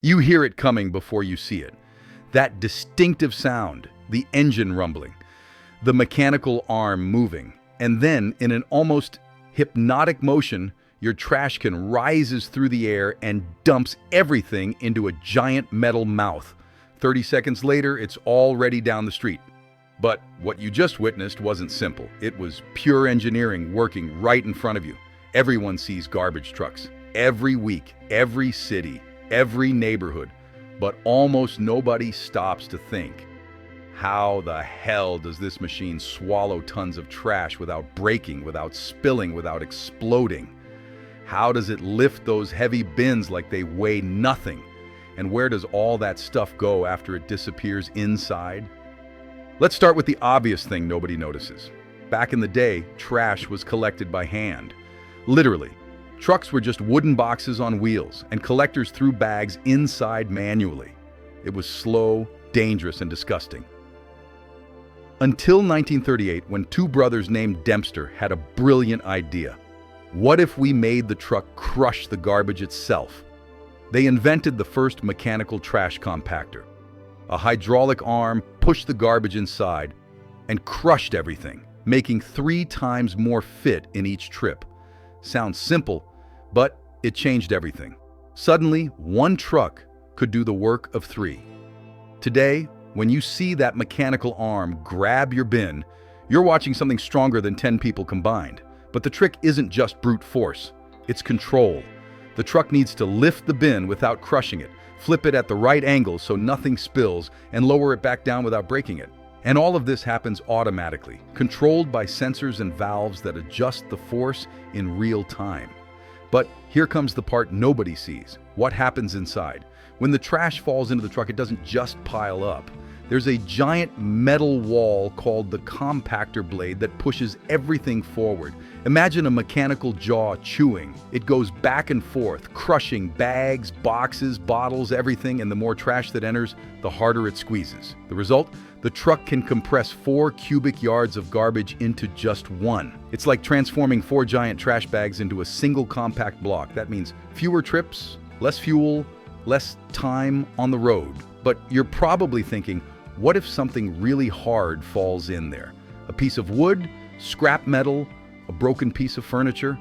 You hear it coming before you see it. That distinctive sound, the engine rumbling, the mechanical arm moving, and then, in an almost hypnotic motion, your trash can rises through the air and dumps everything into a giant metal mouth. 30 seconds later, it's already down the street. But what you just witnessed wasn't simple. It was pure engineering working right in front of you. Everyone sees garbage trucks. Every week, every city, every neighborhood. But almost nobody stops to think, how the hell does this machine swallow tons of trash without breaking, without spilling, without exploding? How does it lift those heavy bins like they weigh nothing? And where does all that stuff go after it disappears inside? Let's start with the obvious thing nobody notices. Back in the day, trash was collected by hand. Literally. Trucks were just wooden boxes on wheels, and collectors threw bags inside manually. It was slow, dangerous, and disgusting. Until 1938, when two brothers named Dempster had a brilliant idea. What if we made the truck crush the garbage itself? They invented the first mechanical trash compactor. A hydraulic arm pushed the garbage inside and crushed everything, making 3 times more fit in each trip. Sounds simple, but it changed everything. Suddenly, one truck could do the work of 3. Today, when you see that mechanical arm grab your bin, you're watching something stronger than 10 people combined. But the trick isn't just brute force, it's control. The truck needs to lift the bin without crushing it, flip it at the right angle so nothing spills, and lower it back down without breaking it. And all of this happens automatically, controlled by sensors and valves that adjust the force in real time. But here comes the part nobody sees. What happens inside? When the trash falls into the truck, it doesn't just pile up. There's a giant metal wall called the compactor blade that pushes everything forward. Imagine a mechanical jaw chewing. It goes back and forth, crushing bags, boxes, bottles, everything, and the more trash that enters, the harder it squeezes. The result? The truck can compress 4 cubic yards of garbage into just 1. It's like transforming 4 giant trash bags into a single compact block. That means fewer trips, less fuel, less time on the road. But you're probably thinking, what if something really hard falls in there? A piece of wood, scrap metal, a broken piece of furniture?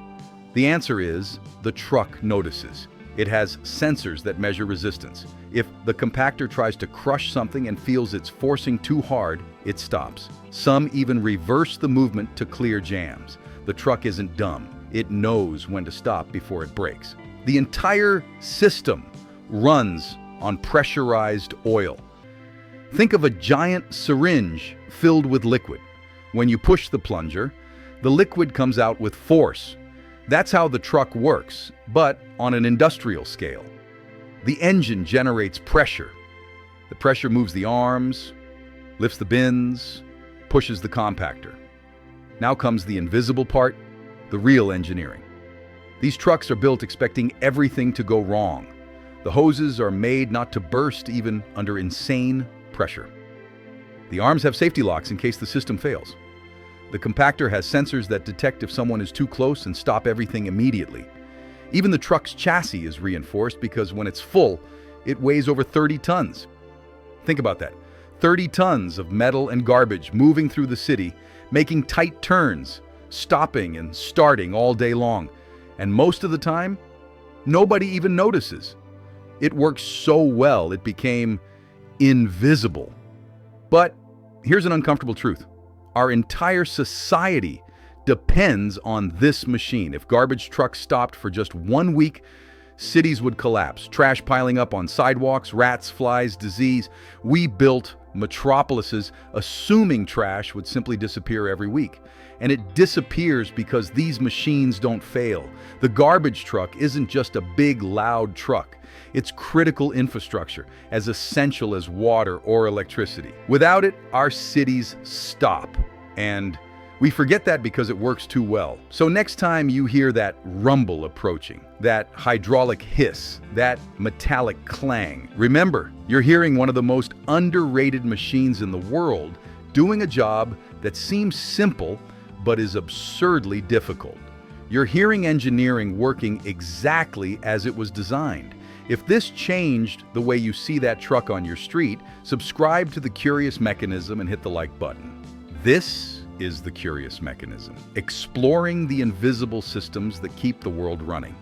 The answer is, the truck notices. It has sensors that measure resistance. If the compactor tries to crush something and feels it's forcing too hard, it stops. Some even reverse the movement to clear jams. The truck isn't dumb. It knows when to stop before it breaks. The entire system runs on pressurized oil. Think of a giant syringe filled with liquid. When you push the plunger, the liquid comes out with force. That's how the truck works, but on an industrial scale. The engine generates pressure. The pressure moves the arms, lifts the bins, pushes the compactor. Now comes the invisible part, the real engineering. These trucks are built expecting everything to go wrong. The hoses are made not to burst even under insane pressure. The arms have safety locks in case the system fails. The compactor has sensors that detect if someone is too close and stop everything immediately. Even the truck's chassis is reinforced because when it's full, it weighs over 30 tons. Think about that. 30 tons of metal and garbage moving through the city, making tight turns, stopping and starting all day long. And most of the time, nobody even notices. It works so well, it became invisible. But here's an uncomfortable truth. Our entire society depends on this machine. If garbage trucks stopped for just 1 week, cities would collapse. Trash piling up on sidewalks, rats, flies, disease. We built metropolises assuming trash would simply disappear every week. And it disappears because these machines don't fail. The garbage truck isn't just a big, loud truck. It's critical infrastructure, as essential as water or electricity. Without it, our cities stop. And we forget that because it works too well. So next time you hear that rumble approaching, that hydraulic hiss, that metallic clang, remember, you're hearing one of the most underrated machines in the world doing a job that seems simple but is absurdly difficult. You're hearing engineering working exactly as it was designed. If this changed the way you see that truck on your street, subscribe to The Curious Mechanism and hit the like button. This is The Curious Mechanism, exploring the invisible systems that keep the world running.